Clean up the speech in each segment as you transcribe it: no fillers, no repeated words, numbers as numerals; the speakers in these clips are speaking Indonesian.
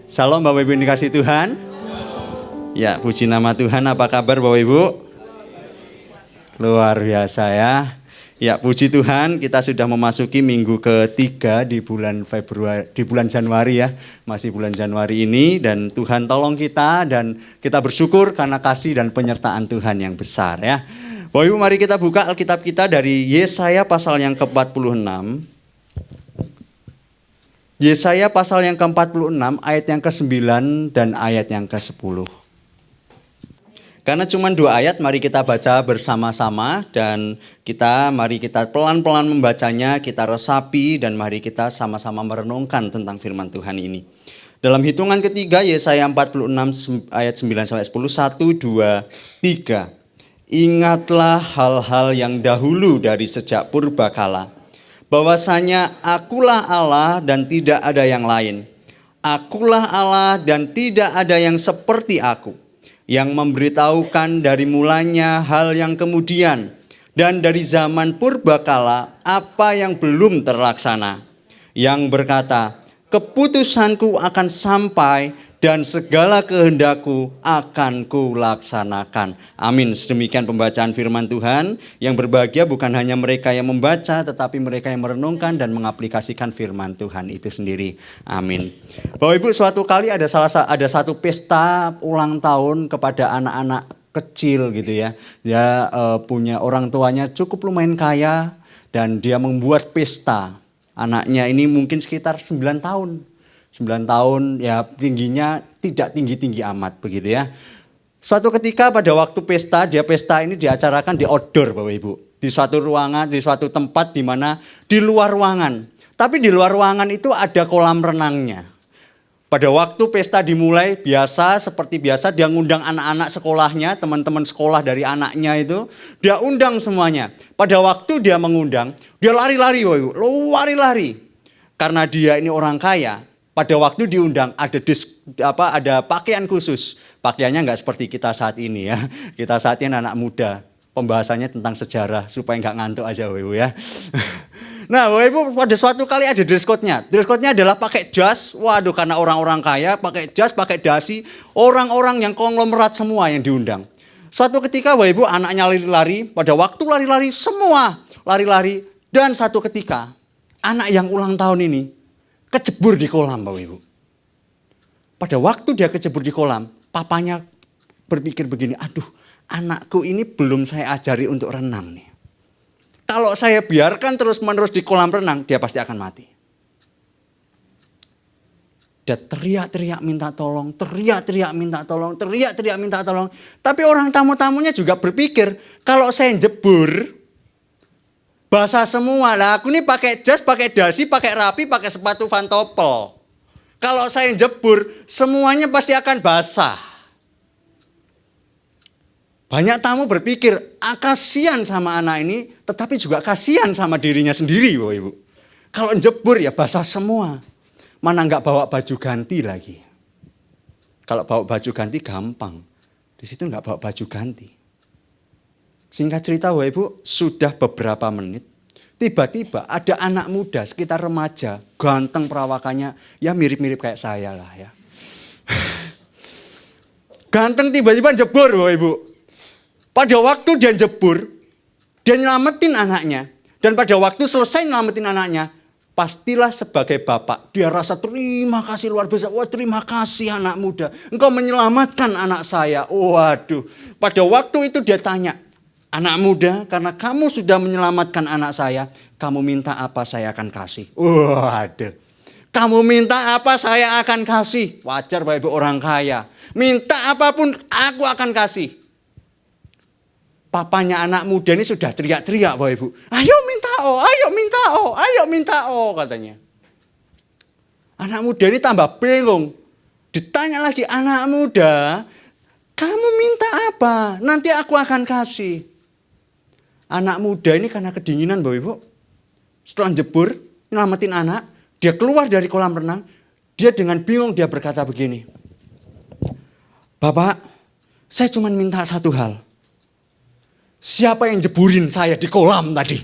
Shalom Bapak Ibu yang dikasihi Tuhan. Ya, puji nama Tuhan. Apa kabar Bapak Ibu? Luar biasa ya. Ya, puji Tuhan, kita sudah memasuki minggu ketiga di bulan Januari ya. Masih bulan Januari ini, dan Tuhan tolong kita, dan kita bersyukur karena kasih dan penyertaan Tuhan yang besar ya. Bapak Ibu, mari kita buka Alkitab kita dari Yesaya pasal yang ke-46. Yesaya pasal yang ke-46 ayat yang ke-9 dan ayat yang ke-10. Karena cuma 2 ayat, mari kita baca bersama-sama dan mari kita pelan-pelan membacanya, kita resapi dan mari kita sama-sama merenungkan tentang firman Tuhan ini. Dalam hitungan ketiga Yesaya 46 ayat 9 sampai 10, 1, 2, 3. Ingatlah hal-hal yang dahulu dari sejak purbakala, bahwasanya akulah Allah dan tidak ada yang lain. Akulah Allah dan tidak ada yang seperti aku, yang memberitahukan dari mulanya hal yang kemudian, dan dari zaman purbakala apa yang belum terlaksana. Yang berkata, keputusanku akan sampai dan segala kehendakku akan kulaksanakan. Amin. Sedemikian pembacaan firman Tuhan. Yang berbahagia bukan hanya mereka yang membaca, tetapi mereka yang merenungkan dan mengaplikasikan firman Tuhan itu sendiri. Amin. Bapak Ibu, suatu kali ada satu pesta ulang tahun kepada anak-anak kecil gitu ya. Dia punya orang tuanya cukup lumayan kaya dan dia membuat pesta. Anaknya ini mungkin sekitar 9 tahun. 9 tahun ya, tingginya tidak tinggi-tinggi amat begitu ya. Suatu ketika pada waktu pesta ini diacarakan di outdoor Bapak Ibu. Di suatu ruangan, di suatu tempat di mana di luar ruangan. Tapi di luar ruangan itu ada kolam renangnya. Pada waktu pesta dimulai, seperti biasa dia ngundang anak-anak sekolahnya, teman-teman sekolah dari anaknya itu. Dia undang semuanya. Pada waktu dia mengundang, dia lari-lari Bapak Ibu, lari-lari. Karena dia ini orang kaya. Pada waktu diundang ada pakaian khusus. Pakaiannya nggak seperti kita saat ini ya. Kita saat ini anak muda. Pembahasannya tentang sejarah supaya nggak ngantuk aja Bapak Ibu ya. Nah Bapak Ibu, pada suatu kali ada dress code-nya. Dress code-nya adalah pakai jas. Waduh, karena orang-orang kaya pakai jas, pakai dasi. Orang-orang yang konglomerat semua yang diundang. Suatu ketika Bapak Ibu, anaknya lari-lari. Pada waktu lari-lari semua lari-lari. Dan satu ketika anak yang ulang tahun ini kecebur di kolam Bapak Ibu. Pada waktu dia kecebur di kolam, papanya berpikir begini, aduh anakku ini belum saya ajari untuk renang nih. Kalau saya biarkan terus-menerus di kolam renang, dia pasti akan mati. Dia teriak-teriak minta tolong, teriak-teriak minta tolong, teriak-teriak minta tolong. Tapi orang tamu-tamunya juga berpikir, kalau saya jebur, basah semua lah. Aku ini pakai jas, pakai dasi, pakai rapi, pakai sepatu Van Toppel. Kalau saya jebur, semuanya pasti akan basah. Banyak tamu berpikir, kasihan sama anak ini, tetapi juga kasihan sama dirinya sendiri, Bapak Ibu. Kalau jebur ya basah semua. Mana nggak bawa baju ganti lagi. Kalau bawa baju ganti gampang. Di situ nggak bawa baju ganti. Singkat cerita Bapak Ibu, sudah beberapa menit, tiba-tiba ada anak muda sekitar remaja, ganteng perawakannya, ya mirip-mirip kayak saya lah ya. Ganteng tiba-tiba jebur Bapak Ibu. Pada waktu dia jebur, dia nyelamatin anaknya. Dan pada waktu selesai nyelamatin anaknya, pastilah sebagai bapak, dia rasa terima kasih luar biasa. Wah, terima kasih anak muda, engkau menyelamatkan anak saya. Waduh, pada waktu itu dia tanya, anak muda, karena kamu sudah menyelamatkan anak saya, kamu minta apa saya akan kasih. Waduh, kamu minta apa saya akan kasih. Wajar Bapak Ibu, orang kaya. Minta apapun aku akan kasih. Papanya anak muda ini sudah teriak-teriak Bapak Ibu. Ayo minta oh, ayo minta oh, ayo minta oh katanya. Anak muda ini tambah bingung. Ditanya lagi, anak muda, kamu minta apa? Nanti aku akan kasih. Anak muda ini karena kedinginan Bapak Ibu. Setelah jebur, nyelamatin anak, dia keluar dari kolam renang. Dia dengan bingung dia berkata begini. Bapak, saya cuma minta satu hal. Siapa yang jeburin saya di kolam tadi?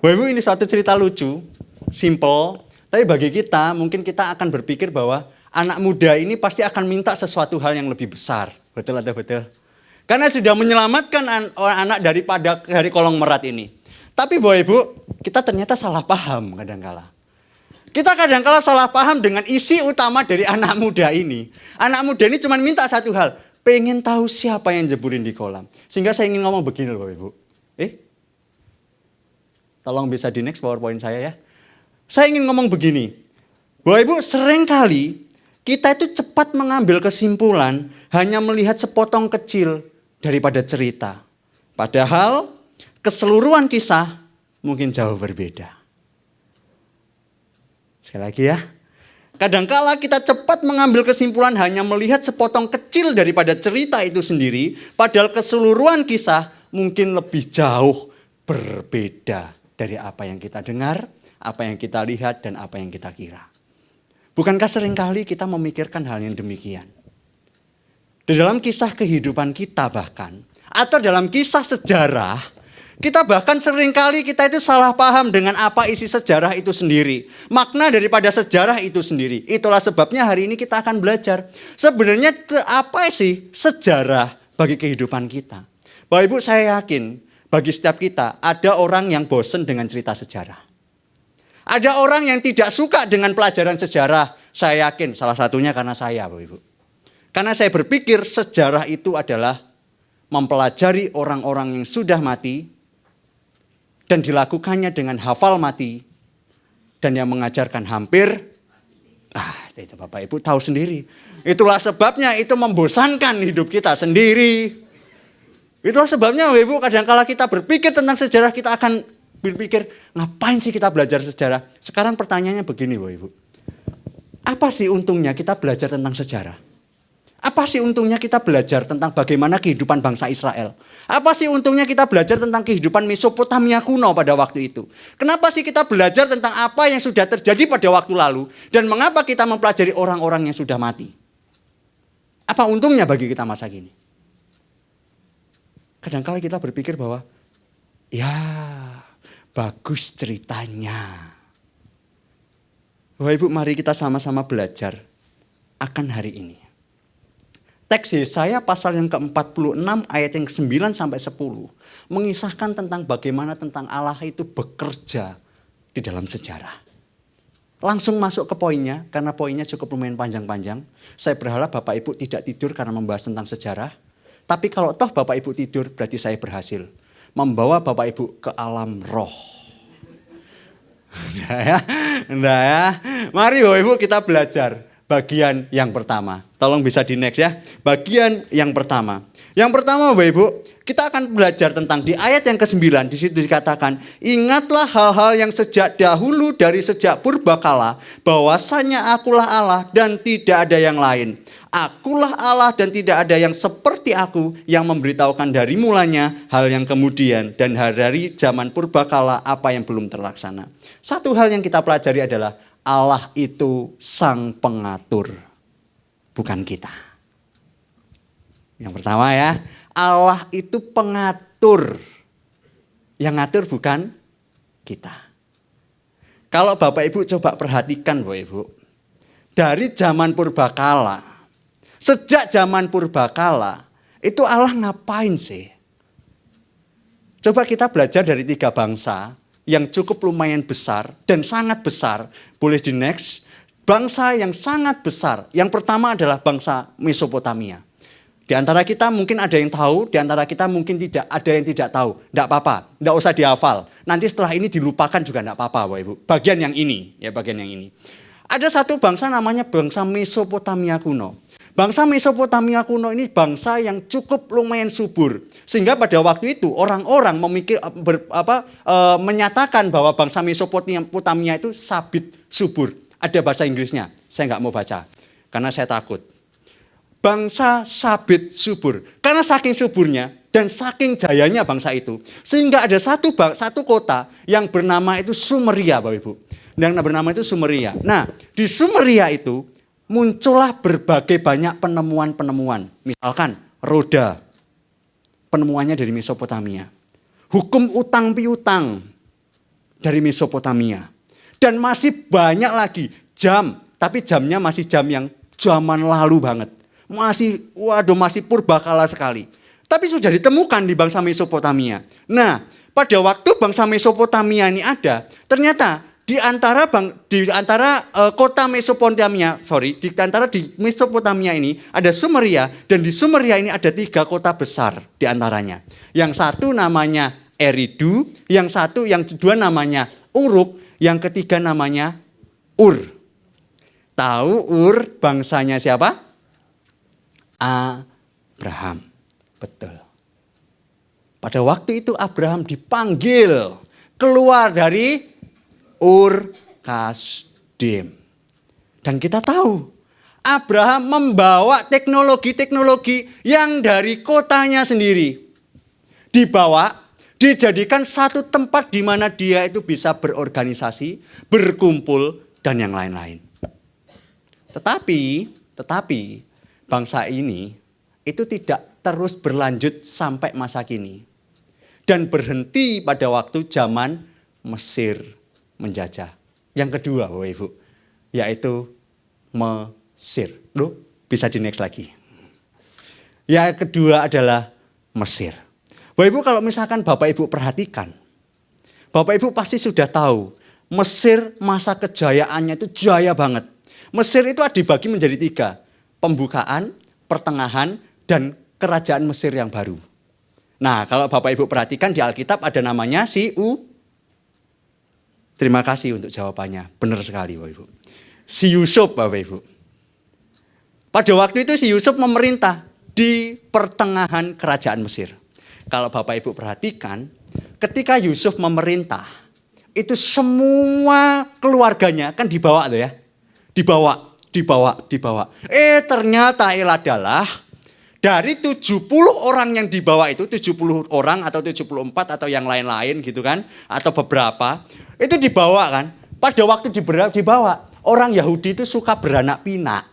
Bapak Ibu, ini suatu cerita lucu, simple, tapi bagi kita mungkin kita akan berpikir bahwa anak muda ini pasti akan minta sesuatu hal yang lebih besar. Betul atau betul? Karena sudah menyelamatkan anak dari kolong merat ini. Tapi Bapak Ibu, kita ternyata salah paham kadangkala. Kita kadangkala salah paham dengan isi utama dari anak muda ini. Anak muda ini cuma minta satu hal, pengen tahu siapa yang jeburin di kolam. Sehingga saya ingin ngomong begini loh Bapak Ibu. Tolong bisa di next PowerPoint saya ya. Saya ingin ngomong begini. Bapak Ibu, seringkali kita itu cepat mengambil kesimpulan hanya melihat sepotong kecil daripada cerita. Padahal keseluruhan kisah mungkin jauh berbeda. Sekali lagi ya. Kadangkala kita cepat mengambil kesimpulan hanya melihat sepotong kecil daripada cerita itu sendiri. Padahal keseluruhan kisah mungkin lebih jauh berbeda dari apa yang kita dengar, apa yang kita lihat, dan apa yang kita kira. Bukankah seringkali kita memikirkan hal yang demikian? Di dalam kisah kehidupan kita bahkan, atau dalam kisah sejarah, kita bahkan seringkali kita itu salah paham dengan apa isi sejarah itu sendiri. Makna daripada sejarah itu sendiri. Itulah sebabnya hari ini kita akan belajar. Sebenarnya apa sih sejarah bagi kehidupan kita? Bapak Ibu, saya yakin bagi setiap kita, ada orang yang bosan dengan cerita sejarah. Ada orang yang tidak suka dengan pelajaran sejarah. Saya yakin salah satunya karena saya, Bapak Ibu. Karena saya berpikir sejarah itu adalah mempelajari orang-orang yang sudah mati dan dilakukannya dengan hafal mati dan yang mengajarkan hampir. Itu Bapak Ibu tahu sendiri. Itulah sebabnya itu membosankan hidup kita sendiri. Itulah sebabnya Bapak Ibu kadang-kala kita berpikir tentang sejarah kita akan berpikir ngapain sih kita belajar sejarah. Sekarang pertanyaannya begini Bapak Ibu. Apa sih untungnya kita belajar tentang sejarah? Apa sih untungnya kita belajar tentang bagaimana kehidupan bangsa Israel? Apa sih untungnya kita belajar tentang kehidupan Mesopotamia kuno pada waktu itu? Kenapa sih kita belajar tentang apa yang sudah terjadi pada waktu lalu? Dan mengapa kita mempelajari orang-orang yang sudah mati? Apa untungnya bagi kita masa kini? Kadang-kala kita berpikir bahwa ya bagus ceritanya. Bapak Ibu, mari kita sama-sama belajar akan hari ini. Teks Yesaya pasal yang ke-46 ayat yang ke-9 sampai 10 mengisahkan tentang bagaimana tentang Allah itu bekerja di dalam sejarah. Langsung masuk ke poinnya karena poinnya cukup lumayan panjang-panjang. Saya berharap Bapak Ibu tidak tidur karena membahas tentang sejarah. Tapi kalau toh Bapak Ibu tidur berarti saya berhasil membawa Bapak Ibu ke alam roh. Nah ya. Mari Bapak Ibu kita belajar. Bagian yang pertama. Tolong bisa di next ya. Bagian yang pertama. Yang pertama Bapak Ibu, kita akan belajar tentang di ayat yang ke-9. Di situ dikatakan, ingatlah hal-hal yang sejak dahulu dari sejak purbakala, bahwasanya akulah Allah dan tidak ada yang lain. Akulah Allah dan tidak ada yang seperti aku yang memberitahukan dari mulanya hal yang kemudian dan dari zaman purbakala apa yang belum terlaksana. Satu hal yang kita pelajari adalah Allah itu sang pengatur, bukan kita. Yang pertama ya, Allah itu pengatur. Yang ngatur bukan kita. Kalau Bapak Ibu coba perhatikan Bapak Ibu, dari zaman purbakala, sejak zaman purbakala, itu Allah ngapain sih? Coba kita belajar dari 3 bangsa yang cukup lumayan besar dan sangat besar. Boleh di next. Bangsa yang sangat besar. Yang pertama adalah bangsa Mesopotamia. Di antara kita mungkin ada yang tahu, di antara kita mungkin tidak ada yang tidak tahu. Tidak apa-apa, tidak usah dihafal. Nanti setelah ini dilupakan juga tidak apa-apa Bapak Ibu. Bagian yang ini, ya bagian yang ini. Ada satu bangsa namanya bangsa Mesopotamia kuno. Bangsa Mesopotamia kuno ini bangsa yang cukup lumayan subur. Sehingga pada waktu itu orang-orang menyatakan bahwa bangsa Mesopotamia itu sabit subur. Ada bahasa Inggrisnya, saya nggak mau baca karena saya takut. Bangsa sabit subur. Karena saking suburnya dan saking jayanya bangsa itu. Sehingga ada satu kota yang bernama itu Sumeria Bapak Ibu. Yang bernama itu Sumeria. Nah di Sumeria itu muncullah berbagai banyak penemuan-penemuan. Misalkan roda, penemuannya dari Mesopotamia. Hukum utang piutang, dari Mesopotamia. Dan masih banyak lagi jam, tapi jamnya masih jam yang zaman lalu banget. Masih purbakala sekali. Tapi sudah ditemukan di bangsa Mesopotamia. Nah, pada waktu bangsa Mesopotamia ini ada, ternyata di antara kota Mesopotamia, di antara di Mesopotamia ini ada Sumeria, dan di Sumeria ini ada 3 kota besar di antaranya. Yang satu namanya Eridu, yang kedua namanya Uruk, yang ketiga namanya Ur. Tahu Ur bangsanya siapa? Abraham. Betul. Pada waktu itu Abraham dipanggil keluar dari Ur Kasdim. Dan kita tahu Abraham membawa teknologi-teknologi yang dari kotanya sendiri. Dibawa, dijadikan satu tempat di mana dia itu bisa berorganisasi, berkumpul, dan yang lain-lain. Tetapi bangsa ini itu tidak terus berlanjut sampai masa kini. Dan berhenti pada waktu zaman Mesir menjajah. Yang kedua, Bapak Ibu, yaitu Mesir. Loh, bisa di next lagi. Yang kedua adalah Mesir. Bapak Ibu, kalau misalkan Bapak Ibu perhatikan, Bapak Ibu pasti sudah tahu, Mesir masa kejayaannya itu jaya banget. Mesir itu dibagi menjadi 3. Pembukaan, pertengahan, dan kerajaan Mesir yang baru. Nah, kalau Bapak Ibu perhatikan di Alkitab ada namanya Terima kasih untuk jawabannya. Benar sekali Bapak Ibu. Si Yusuf Bapak Ibu. Pada waktu itu si Yusuf memerintah di pertengahan kerajaan Mesir. Kalau Bapak Ibu perhatikan, ketika Yusuf memerintah, itu semua keluarganya kan dibawa tuh ya. Dibawa. Ternyata adalah dari 70 orang yang dibawa itu, 70 orang atau 74 atau yang lain-lain gitu kan, atau beberapa, itu dibawa kan. Pada waktu dibawa, orang Yahudi itu suka beranak pinak.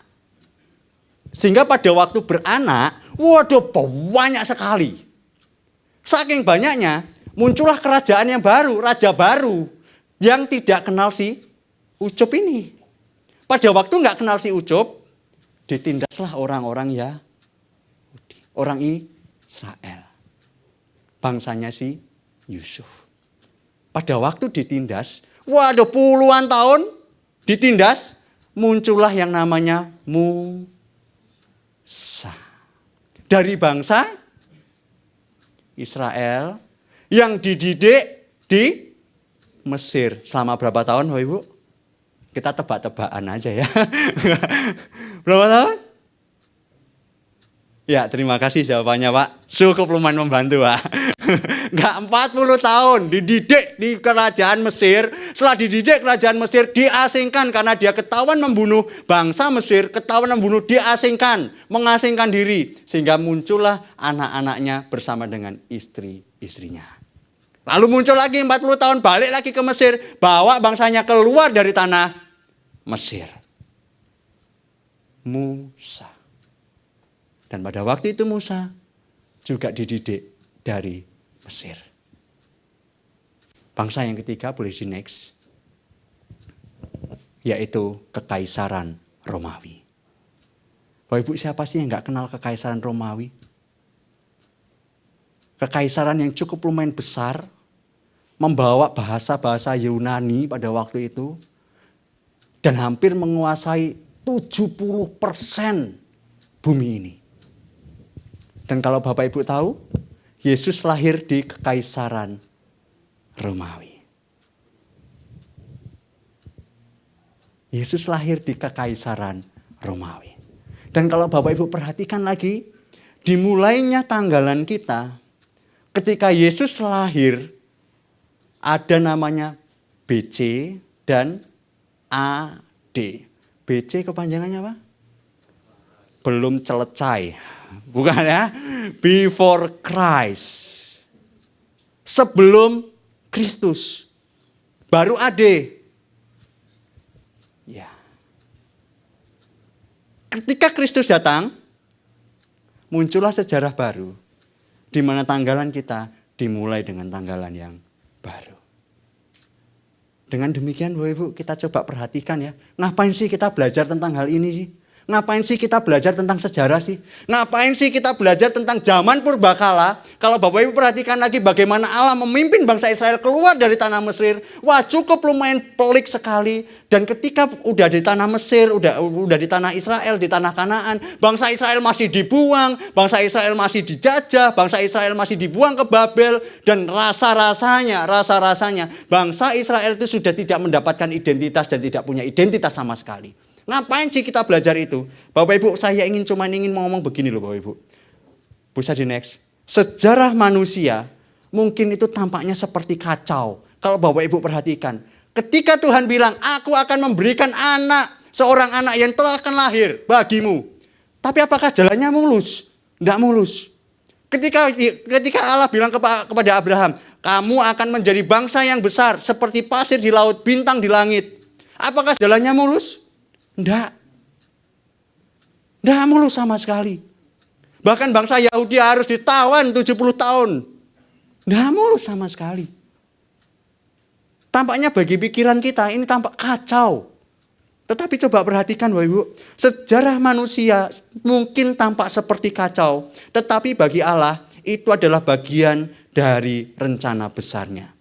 Sehingga pada waktu beranak, banyak sekali. Saking banyaknya, muncullah kerajaan yang baru, raja baru, yang tidak kenal si Ucup ini. Pada waktu nggak kenal si Ucup, ditindaslah orang-orang orang Israel. Bangsanya si Yusuf. Pada waktu ditindas, puluhan tahun ditindas, muncullah yang namanya Musa. Dari bangsa Israel yang dididik di Mesir. Selama berapa tahun Bapak Ibu? Kita tebak-tebakan aja ya. Berapa tahun? Ya, terima kasih jawabannya Pak. Cukup lumayan membantu Pak. Enggak 40 tahun dididik di kerajaan Mesir. Setelah dididik kerajaan Mesir diasingkan karena dia ketahuan membunuh bangsa Mesir. Ketahuan membunuh, diasingkan. Mengasingkan diri. Sehingga muncullah anak-anaknya bersama dengan istri-istrinya. Lalu muncul lagi 40 tahun balik lagi ke Mesir. Bawa bangsanya keluar dari tanah Mesir. Musa. Dan pada waktu itu Musa juga dididik dari Mesir. Bangsa yang ketiga boleh di next. Yaitu Kekaisaran Romawi. Bapak Ibu, siapa sih yang gak kenal Kekaisaran Romawi? Kekaisaran yang cukup lumayan besar. Membawa bahasa-bahasa Yunani pada waktu itu. Dan hampir menguasai 70% bumi ini. Dan kalau Bapak Ibu tahu, Yesus lahir di Kekaisaran Romawi. Yesus lahir di Kekaisaran Romawi. Dan kalau Bapak Ibu perhatikan lagi, dimulainya tanggalan kita, ketika Yesus lahir, ada namanya BC dan AD. BC kepanjangannya apa? Belum celecai. Bukan ya? Before Christ. Sebelum Kristus. Baru AD. Ya. Ketika Kristus datang, muncullah sejarah baru. Di mana tanggalan kita dimulai dengan tanggalan yang baru. Dengan demikian Bapak Ibu kita coba perhatikan ya. Ngapain sih kita belajar tentang hal ini sih? Ngapain sih kita belajar tentang sejarah sih? Ngapain sih kita belajar tentang zaman purbakala? Kalau Bapak Ibu perhatikan lagi bagaimana Allah memimpin bangsa Israel keluar dari tanah Mesir. Wah, cukup lumayan pelik sekali. Dan ketika udah di tanah Mesir, udah di tanah Israel, di tanah Kanaan, bangsa Israel masih dibuang, bangsa Israel masih dijajah, bangsa Israel masih dibuang ke Babel, dan rasa-rasanya bangsa Israel itu sudah tidak mendapatkan identitas dan tidak punya identitas sama sekali. Ngapain sih kita belajar itu? Bapak Ibu, saya ingin ngomong begini loh Bapak Ibu. Bisa di next. Sejarah manusia mungkin itu tampaknya seperti kacau. Kalau Bapak Ibu perhatikan. Ketika Tuhan bilang, aku akan memberikan seorang anak yang telah akan lahir bagimu. Tapi apakah jalannya mulus? Tidak mulus. Ketika Allah bilang kepada Abraham, kamu akan menjadi bangsa yang besar seperti pasir di laut, bintang di langit. Apakah jalannya mulus? Tidak mulus sama sekali. Bahkan bangsa Yahudi harus ditawan 70 tahun. Tidak mulus sama sekali. Tampaknya bagi pikiran kita ini tampak kacau. Tetapi coba perhatikan Bapak Ibu. Sejarah manusia mungkin tampak seperti kacau. Tetapi bagi Allah itu adalah bagian dari rencana besarnya.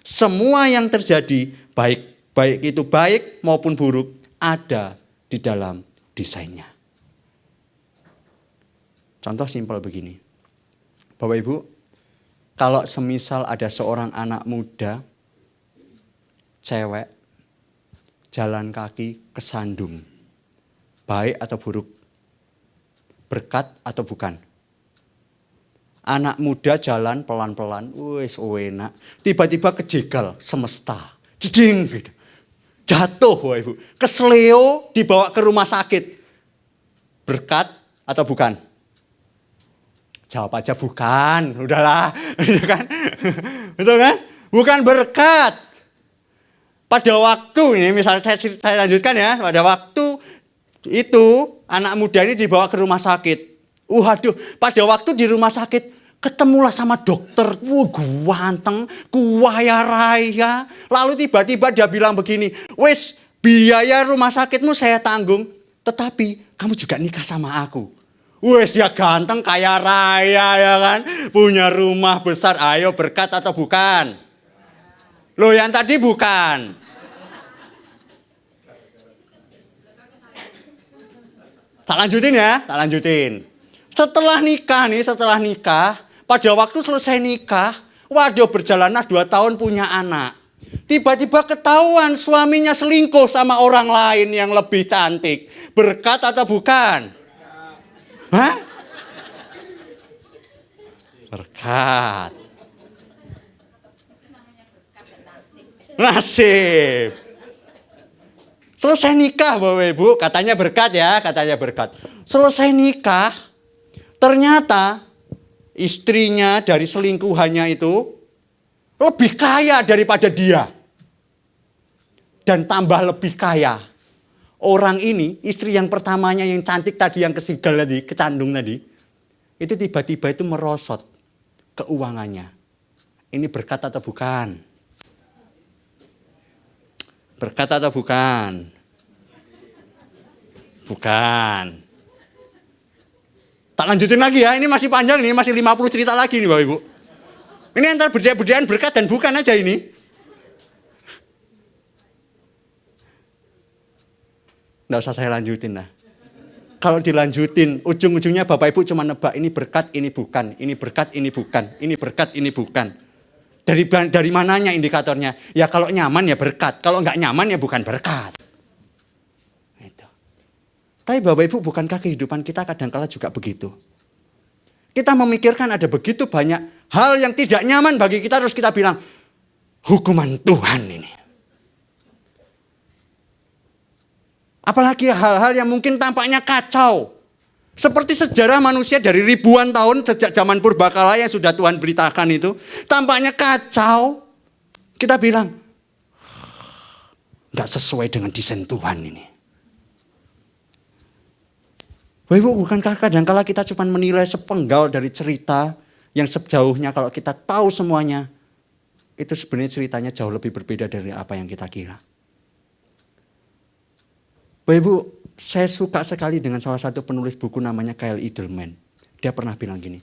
Semua yang terjadi baik itu baik maupun buruk ada di dalam desainnya. Contoh simpel begini. Bapak Ibu, kalau semisal ada seorang anak muda, cewek, jalan kaki kesandung, baik atau buruk? Berkat atau bukan? Anak muda jalan pelan-pelan, wis enak. Tiba-tiba kejegal semesta. Jeding gitu. Jatuh Bapak Ibu. Kesleo dibawa ke rumah sakit. Berkat atau bukan? Jawab aja bukan. Udahlah. Betul kan? Betul kan? Bukan berkat. Pada waktu ini misalnya saya lanjutkan ya. Pada waktu itu anak muda ini dibawa ke rumah sakit. Waduh, pada waktu di rumah sakit ketemulah sama dokter, ganteng, kuaya raya. Lalu tiba-tiba dia bilang begini, wes biaya rumah sakitmu saya tanggung, tetapi kamu juga nikah sama aku. Wes dia ganteng, kaya raya ya kan, punya rumah besar, ayo berkat atau bukan? Loh yang tadi bukan. Tak lanjutin ya, tak lanjutin. Setelah nikah, pada waktu selesai nikah, waduh berjalanlah 2 tahun punya anak. Tiba-tiba ketahuan suaminya selingkuh sama orang lain yang lebih cantik. Berkat atau bukan? Hah? Berkat. Nasib. Selesai nikah Bapak Ibu, katanya berkat ya, katanya berkat. Selesai nikah, ternyata istrinya dari selingkuhannya itu lebih kaya daripada dia. Dan tambah lebih kaya. Orang ini, istri yang pertamanya yang cantik tadi, yang kesigal tadi, kecandung tadi, itu tiba-tiba itu merosot keuangannya. Ini berkat atau bukan? Berkat atau bukan? Bukan. Tak lanjutin lagi ya, ini masih panjang nih, masih 50 cerita lagi nih Bapak Ibu. Ini antara bedaan berkat dan bukan aja ini. Nggak usah saya lanjutin lah. Kalau dilanjutin, ujung-ujungnya Bapak Ibu cuma nebak ini berkat, ini bukan. Ini berkat, ini bukan. Ini berkat, ini bukan. Dari mananya indikatornya? Ya kalau nyaman ya berkat, kalau nggak nyaman ya bukan berkat. Tapi Bapak Ibu, bukankah kehidupan kita kadang-kala juga begitu? Kita memikirkan ada begitu banyak hal yang tidak nyaman bagi kita, terus kita bilang, hukuman Tuhan ini. Apalagi hal-hal yang mungkin tampaknya kacau. Seperti sejarah manusia dari ribuan tahun sejak zaman purbakala yang sudah Tuhan beritakan itu. Tampaknya kacau. Kita bilang, nggak sesuai dengan desain Tuhan ini. Bapak Ibu, bukankah kadang-kala kita cuma menilai sepenggal dari cerita yang sejauhnya kalau kita tahu semuanya, itu sebenarnya ceritanya jauh lebih berbeda dari apa yang kita kira. Bapak Ibu, saya suka sekali dengan salah satu penulis buku namanya Kyle Idleman. Dia pernah bilang gini,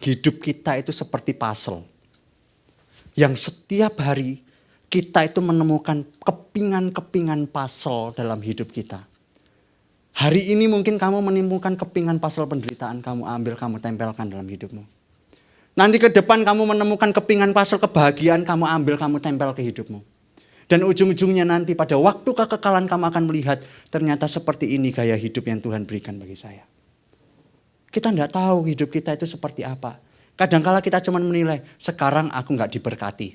hidup kita itu seperti puzzle. Yang setiap hari kita itu menemukan kepingan-kepingan puzzle dalam hidup kita. Hari ini mungkin kamu menemukan kepingan puzzle penderitaan, kamu ambil, kamu tempelkan dalam hidupmu. Nanti ke depan kamu menemukan kepingan puzzle kebahagiaan, kamu ambil, kamu tempel ke hidupmu. Dan ujung-ujungnya nanti pada waktu kekekalan kamu akan melihat ternyata seperti ini gaya hidup yang Tuhan berikan bagi saya. Kita tidak tahu hidup kita itu seperti apa. Kadangkala kita cuma menilai, sekarang aku nggak diberkati.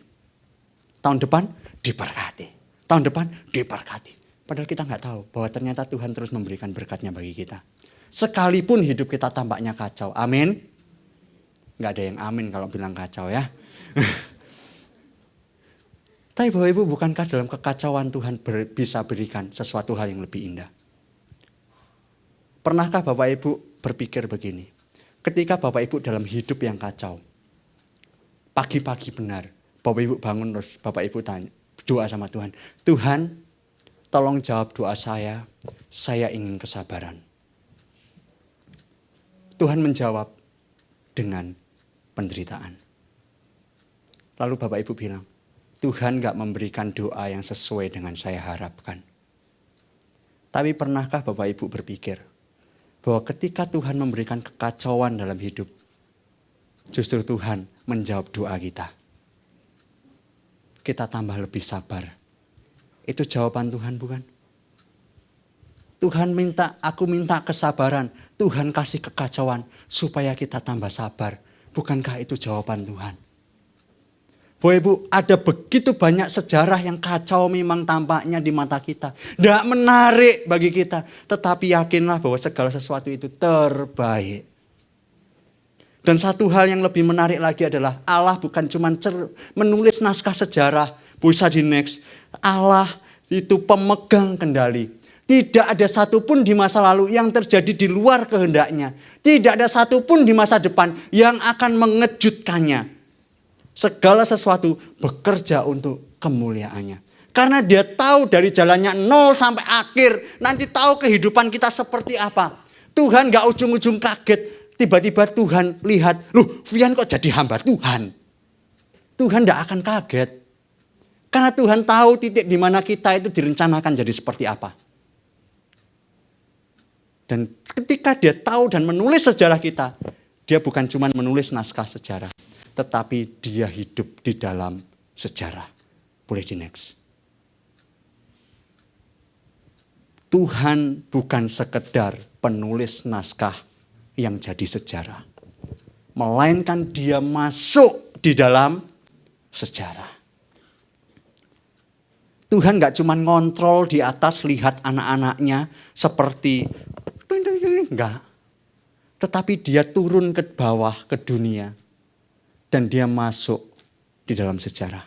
Tahun depan diberkati. Tahun depan diberkati. Padahal kita nggak tahu bahwa ternyata Tuhan terus memberikan berkatnya bagi kita. Sekalipun hidup kita tampaknya kacau. Amin. Nggak ada yang amin kalau bilang kacau ya. Tapi Bapak Ibu, bukankah dalam kekacauan Tuhan bisa berikan sesuatu hal yang lebih indah? Pernahkah Bapak Ibu berpikir begini? Ketika Bapak Ibu dalam hidup yang kacau, pagi-pagi benar, Bapak Ibu bangun terus Bapak Ibu tanya, doa sama Tuhan. Tuhan, tolong jawab doa saya ingin kesabaran. Tuhan menjawab dengan penderitaan. Lalu Bapak Ibu bilang, Tuhan gak memberikan doa yang sesuai dengan saya harapkan. Tapi pernahkah Bapak Ibu berpikir bahwa ketika Tuhan memberikan kekacauan dalam hidup, justru Tuhan menjawab doa kita. Kita tambah lebih sabar. Itu jawaban Tuhan bukan? Tuhan minta, aku minta kesabaran. Tuhan kasih kekacauan supaya kita tambah sabar. Bukankah itu jawaban Tuhan? Bapak Ibu, ada begitu banyak sejarah yang kacau memang tampaknya di mata kita. Tidak menarik bagi kita. Tetapi yakinlah bahwa segala sesuatu itu terbaik. Dan satu hal yang lebih menarik lagi adalah Allah bukan cuma menulis naskah sejarah. Bisa di next. Allah itu pemegang kendali. Tidak ada satupun di masa lalu yang terjadi di luar kehendaknya. Tidak ada satupun di masa depan yang akan mengejutkannya. Segala sesuatu bekerja untuk kemuliaannya. Karena dia tahu dari jalannya 0 sampai akhir. Nanti tahu kehidupan kita seperti apa. Tuhan gak ujung-ujung kaget. Tiba-tiba Tuhan lihat, loh Vian kok jadi hamba Tuhan. Tuhan gak akan kaget. Karena Tuhan tahu titik di mana kita itu direncanakan jadi seperti apa. Dan ketika dia tahu dan menulis sejarah kita, dia bukan cuma menulis naskah sejarah. Tetapi dia hidup di dalam sejarah. Boleh di next. Tuhan bukan sekedar penulis naskah yang jadi sejarah. Melainkan dia masuk di dalam sejarah. Tuhan gak cuma ngontrol di atas lihat anak-anaknya seperti enggak. Tetapi dia turun ke bawah ke dunia. Dan dia masuk di dalam sejarah.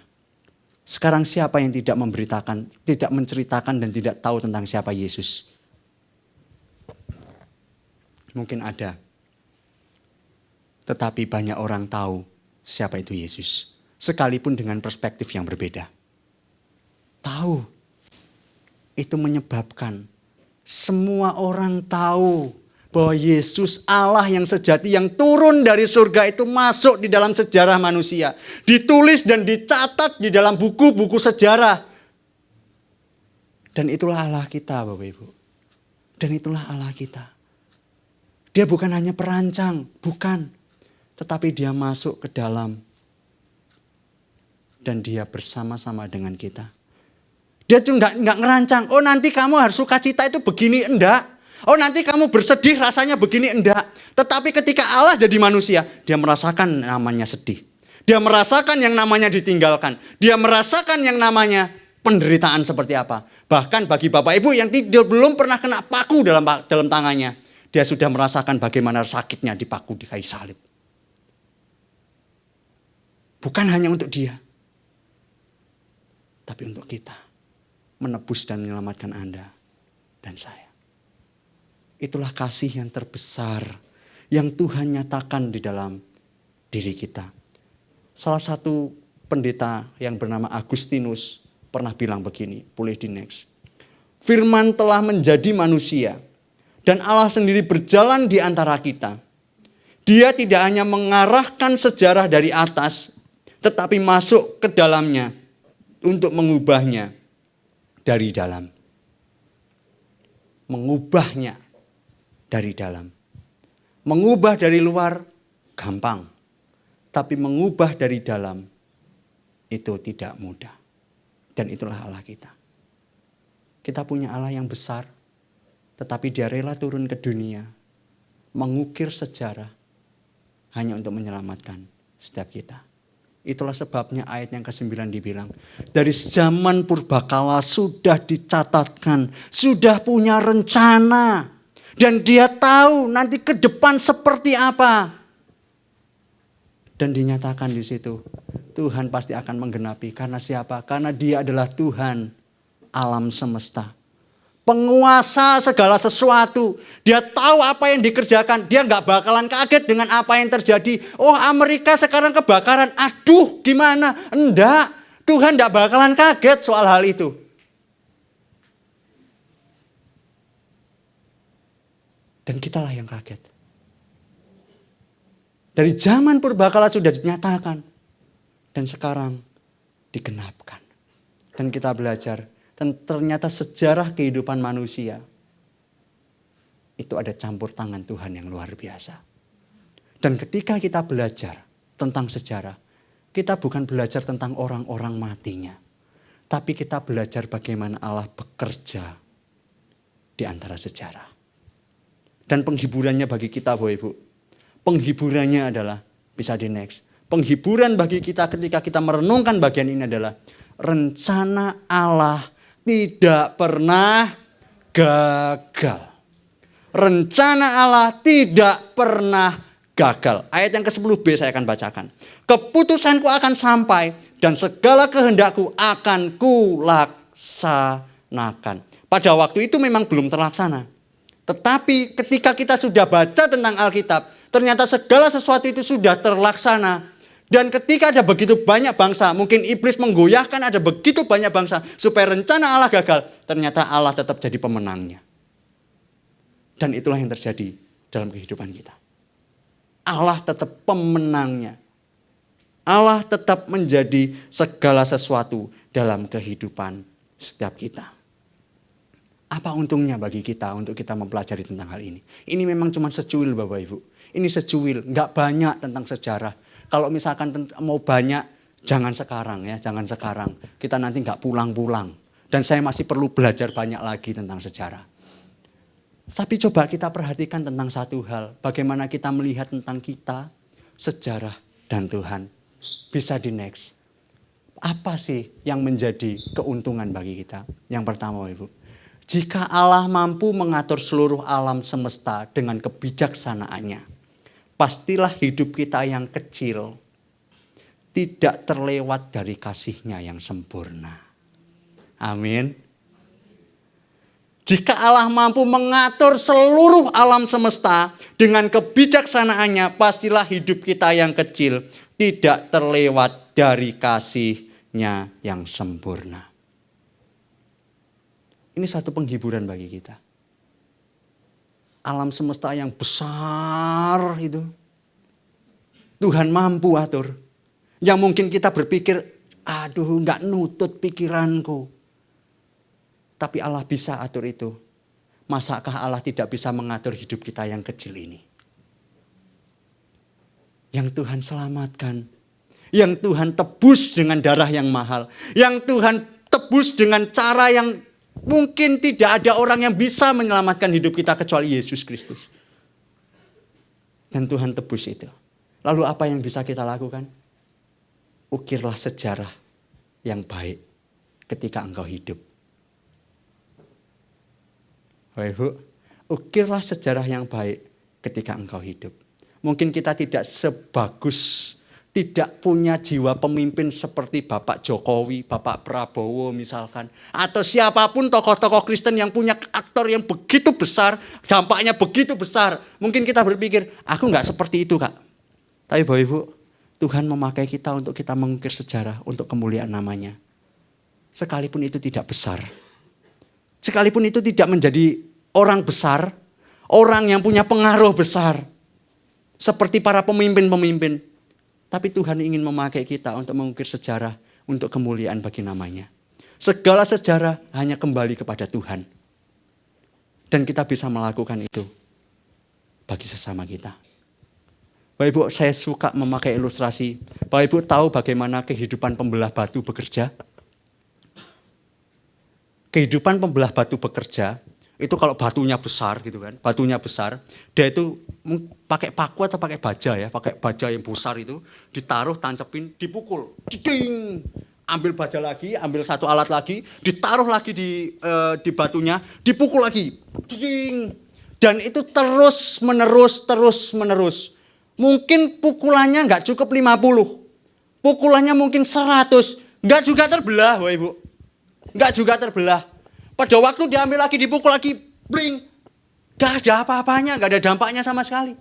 Sekarang siapa yang tidak memberitakan, tidak menceritakan dan tidak tahu tentang siapa Yesus? Mungkin ada. Tetapi banyak orang tahu siapa itu Yesus. Sekalipun dengan perspektif yang berbeda. Tahu. Itu menyebabkan semua orang tahu bahwa Yesus Allah yang sejati yang turun dari surga itu masuk di dalam sejarah manusia. Ditulis dan dicatat di dalam buku-buku sejarah. Dan itulah Allah kita Bapak Ibu. Dan itulah Allah kita. Dia bukan hanya perancang, bukan. Tetapi dia masuk ke dalam. Dan dia bersama-sama dengan kita. Dia tuh nggak ngerancang, oh nanti kamu harus sukacita itu begini, enggak. Oh nanti kamu bersedih rasanya begini, enggak. Tetapi ketika Allah jadi manusia, dia merasakan namanya sedih. Dia merasakan yang namanya ditinggalkan. Dia merasakan yang namanya penderitaan seperti apa. Bahkan bagi Bapak Ibu yang belum pernah kena paku dalam tangannya. Dia sudah merasakan bagaimana sakitnya dipaku di kayu salib. Bukan hanya untuk dia. Tapi untuk kita. Menebus dan menyelamatkan Anda dan saya. Itulah kasih yang terbesar yang Tuhan nyatakan di dalam diri kita. Salah satu pendeta yang bernama Agustinus pernah bilang begini, boleh di next. Firman telah menjadi manusia dan Allah sendiri berjalan di antara kita. Dia tidak hanya mengarahkan sejarah dari atas, tetapi masuk ke dalamnya untuk mengubahnya dari dalam. Mengubahnya dari dalam. Mengubah dari luar gampang, tapi mengubah dari dalam itu tidak mudah. Dan itulah Allah kita. Kita punya Allah yang besar, tetapi Dia rela turun ke dunia, mengukir sejarah hanya untuk menyelamatkan setiap kita. Itulah sebabnya ayat yang ke-9 dibilang, dari zaman purbakala sudah dicatatkan, sudah punya rencana. Dan Dia tahu nanti ke depan seperti apa. Dan dinyatakan di situ, Tuhan pasti akan menggenapi. Karena siapa? Karena Dia adalah Tuhan alam semesta. Penguasa segala sesuatu. Dia tahu apa yang dikerjakan. Dia gak bakalan kaget dengan apa yang terjadi. Oh, Amerika sekarang kebakaran. Aduh, gimana? Enggak. Tuhan gak bakalan kaget soal hal itu. Dan kitalah yang kaget. Dari zaman purbakala sudah dinyatakan. Dan sekarang digenapkan. Dan kita belajar. Dan ternyata sejarah kehidupan manusia. Itu ada campur tangan Tuhan yang luar biasa. Dan ketika kita belajar tentang sejarah. Kita bukan belajar tentang orang-orang matinya. Tapi kita belajar bagaimana Allah bekerja di antara sejarah. Dan penghiburannya bagi kita Bapak Ibu. Penghiburannya adalah, bisa di next. Penghiburan bagi kita ketika kita merenungkan bagian ini adalah, rencana Allah tidak pernah gagal. Rencana Allah tidak pernah gagal. Ayat yang ke-10b saya akan bacakan. Keputusanku akan sampai dan segala kehendakku akan kulaksanakan. Pada waktu itu memang belum terlaksana. Tetapi ketika kita sudah baca tentang Alkitab, ternyata segala sesuatu itu sudah terlaksana. Dan ketika ada begitu banyak bangsa, mungkin iblis menggoyahkan ada begitu banyak bangsa, supaya rencana Allah gagal, ternyata Allah tetap jadi pemenangnya. Dan itulah yang terjadi dalam kehidupan kita. Allah tetap pemenangnya. Allah tetap menjadi segala sesuatu dalam kehidupan setiap kita. Apa untungnya bagi kita untuk kita mempelajari tentang hal ini? Ini memang cuma secuil Bapak Ibu. Ini secuil, nggak banyak tentang sejarah. Kalau misalkan mau banyak, jangan sekarang ya, jangan sekarang. Kita nanti nggak pulang-pulang. Dan saya masih perlu belajar banyak lagi tentang sejarah. Tapi coba kita perhatikan tentang satu hal. Bagaimana kita melihat tentang kita, sejarah, dan Tuhan. Bisa di next. Apa sih yang menjadi keuntungan bagi kita? Yang pertama Ibu. Jika Allah mampu mengatur seluruh alam semesta dengan kebijaksanaannya, pastilah hidup kita yang kecil tidak terlewat dari kasih-Nya yang sempurna. Amin. Jika Allah mampu mengatur seluruh alam semesta dengan kebijaksanaannya, pastilah hidup kita yang kecil tidak terlewat dari kasih-Nya yang sempurna. Ini satu penghiburan bagi kita. Alam semesta yang besar itu, Tuhan mampu atur. Yang mungkin kita berpikir, aduh gak nutut pikiranku. Tapi Allah bisa atur itu. Masakah Allah tidak bisa mengatur hidup kita yang kecil ini? Yang Tuhan selamatkan. Yang Tuhan tebus dengan darah yang mahal. Yang Tuhan tebus dengan cara yang mungkin tidak ada orang yang bisa menyelamatkan hidup kita kecuali Yesus Kristus. Dan Tuhan tebus itu. Lalu apa yang bisa kita lakukan? Ukirlah sejarah yang baik ketika engkau hidup. Bapak Ibu, ukirlah sejarah yang baik ketika engkau hidup. Mungkin kita tidak sebagus, tidak punya jiwa pemimpin seperti Bapak Jokowi, Bapak Prabowo misalkan. Atau siapapun tokoh-tokoh Kristen yang punya aktor yang begitu besar, dampaknya begitu besar. Mungkin kita berpikir, aku gak seperti itu Kak. Tapi Bapak Ibu, Tuhan memakai kita untuk kita mengukir sejarah untuk kemuliaan namanya. Sekalipun itu tidak besar. Sekalipun itu tidak menjadi orang besar, orang yang punya pengaruh besar. Seperti para pemimpin-pemimpin. Tapi Tuhan ingin memakai kita untuk mengukir sejarah untuk kemuliaan bagi namanya. Segala sejarah hanya kembali kepada Tuhan. Dan kita bisa melakukan itu bagi sesama kita. Bapak Ibu, saya suka memakai ilustrasi. Bapak Ibu tahu bagaimana kehidupan pembelah batu bekerja? Kehidupan pembelah batu bekerja, itu kalau batunya besar gitu kan, batunya besar, dia itu pakai paku atau pakai baja ya, pakai baja yang besar itu, ditaruh, tancepin, dipukul, ding, ambil baja lagi, ambil satu alat lagi, ditaruh lagi di batunya, dipukul lagi, ding, dan itu terus menerus. Mungkin pukulannya nggak cukup 50, pukulannya mungkin 100, nggak juga terbelah, Bapak Ibu. Nggak juga terbelah. Pada waktu diambil lagi, dipukul lagi, bling. Nggak ada apa-apanya, nggak ada dampaknya sama sekali.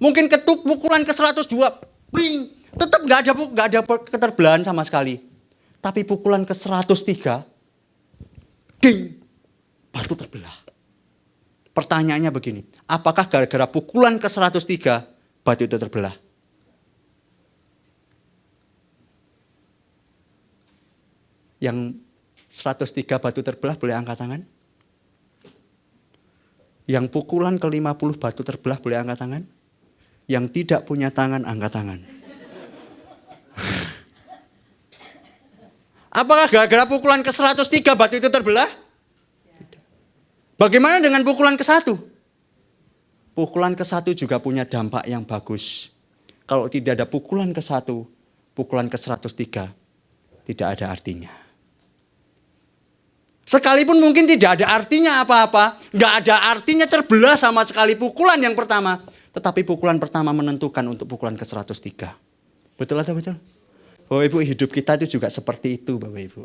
Mungkin pukulan ke 102, bling. Tetap nggak ada keterbelahan sama sekali. Tapi pukulan ke 103, ding, batu terbelah. Pertanyaannya begini, apakah gara-gara pukulan ke 103, batu itu terbelah? Yang 103 batu terbelah boleh angkat tangan? Yang pukulan ke 50 batu terbelah boleh angkat tangan? Yang tidak punya tangan angkat tangan. Apakah gara-gara pukulan ke 103 batu itu terbelah? Tidak. Bagaimana dengan pukulan ke 1? Pukulan ke 1 juga punya dampak yang bagus. Kalau tidak ada pukulan ke 1, pukulan ke 103 tidak ada artinya. Sekalipun mungkin tidak ada artinya apa-apa, nggak ada artinya terbelah sama sekali pukulan yang pertama. Tetapi pukulan pertama menentukan untuk pukulan ke 103. Betul atau betul? Bapak Ibu, hidup kita itu juga seperti itu Bapak Ibu.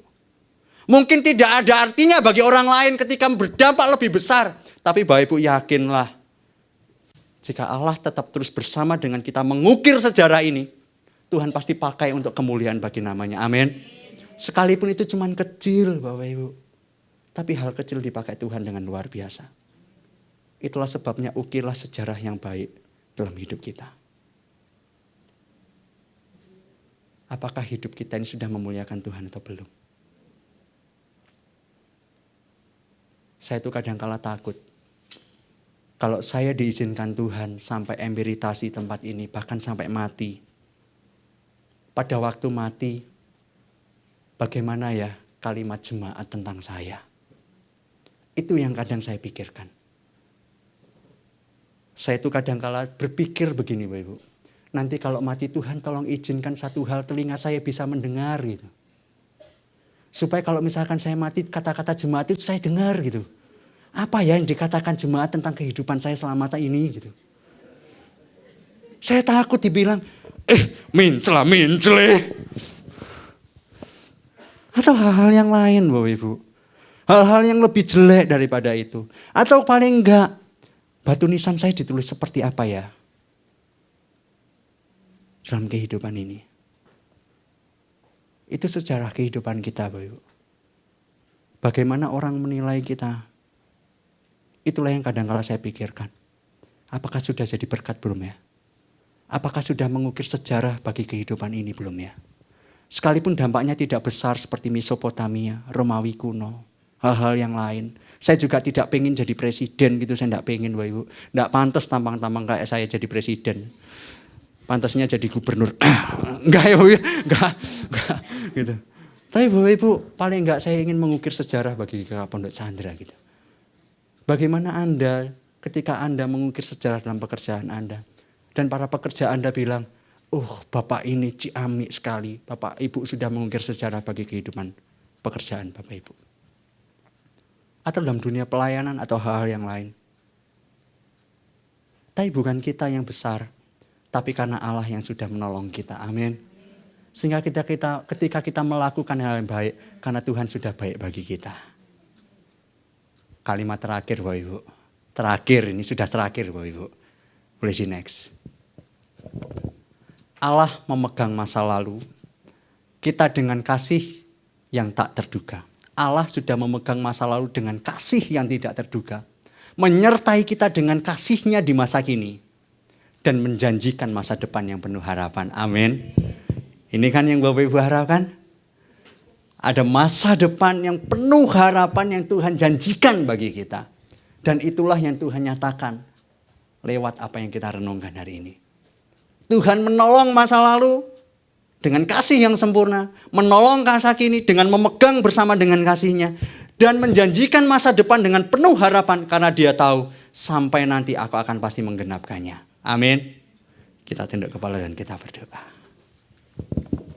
Mungkin tidak ada artinya bagi orang lain ketika berdampak lebih besar. Tapi Bapak Ibu yakinlah, jika Allah tetap terus bersama dengan kita mengukir sejarah ini, Tuhan pasti pakai untuk kemuliaan bagi namanya. Amin. Sekalipun itu cuma kecil Bapak Ibu. Tapi hal kecil dipakai Tuhan dengan luar biasa. Itulah sebabnya ukirlah sejarah yang baik dalam hidup kita. Apakah hidup kita ini sudah memuliakan Tuhan atau belum? Saya itu kadang-kala takut. Kalau saya diizinkan Tuhan sampai empiritasi tempat ini, bahkan sampai mati. Pada waktu mati, bagaimana ya kalimat jemaat tentang saya? Itu yang kadang saya pikirkan. Saya itu kadang-kala berpikir begini Bapak Ibu. Nanti kalau mati Tuhan tolong izinkan satu hal, telinga saya bisa mendengar gitu. Supaya kalau misalkan saya mati, kata-kata jemaat itu saya dengar gitu. Apa ya yang dikatakan jemaat tentang kehidupan saya selama ini gitu. Saya takut dibilang, mincle. Atau hal-hal yang lain Bapak Ibu. Hal-hal yang lebih jelek daripada itu. Atau paling enggak, batu nisan saya ditulis seperti apa ya? Dalam kehidupan ini. Itu sejarah kehidupan kita Bapak Ibu. Bagaimana orang menilai kita. Itulah yang kadang-kala saya pikirkan. Apakah sudah jadi berkat belum ya? Apakah sudah mengukir sejarah bagi kehidupan ini belum ya? Sekalipun dampaknya tidak besar seperti Mesopotamia, Romawi kuno, hal-hal yang lain. Saya juga tidak pengen jadi presiden gitu, saya tidak pengen Bapak Ibu. Tidak pantas tampang-tampang kayak saya jadi presiden. Pantasnya jadi gubernur. Enggak ya, enggak gitu. Tapi Bapak Ibu, paling enggak saya ingin mengukir sejarah bagi Pondok Chandra gitu. Bagaimana Anda ketika Anda mengukir sejarah dalam pekerjaan Anda dan para pekerja Anda bilang, Bapak ini ciamik sekali. Bapak Ibu sudah mengukir sejarah bagi kehidupan pekerjaan Bapak Ibu. Atau dalam dunia pelayanan atau hal-hal yang lain. Tapi bukan kita yang besar, tapi karena Allah yang sudah menolong kita. Amin. Sehingga ketika kita melakukan hal yang baik, karena Tuhan sudah baik bagi kita. Kalimat terakhir Bapak Ibu. Terakhir, ini sudah terakhir Bapak Ibu. Boleh di next. Allah memegang masa lalu kita dengan kasih yang tak terduga. Allah sudah memegang masa lalu dengan kasih yang tidak terduga. Menyertai kita dengan kasih-Nya di masa kini. Dan menjanjikan masa depan yang penuh harapan. Amin. Ini kan yang Bapak Ibu harapkan? Ada masa depan yang penuh harapan yang Tuhan janjikan bagi kita. Dan itulah yang Tuhan nyatakan lewat apa yang kita renungkan hari ini. Tuhan menolong masa lalu dengan kasih yang sempurna. Menolong masa kini dengan memegang bersama dengan kasih-Nya. Dan menjanjikan masa depan dengan penuh harapan. Karena Dia tahu sampai nanti aku akan pasti menggenapkannya. Amin. Kita tunduk kepala dan kita berdoa.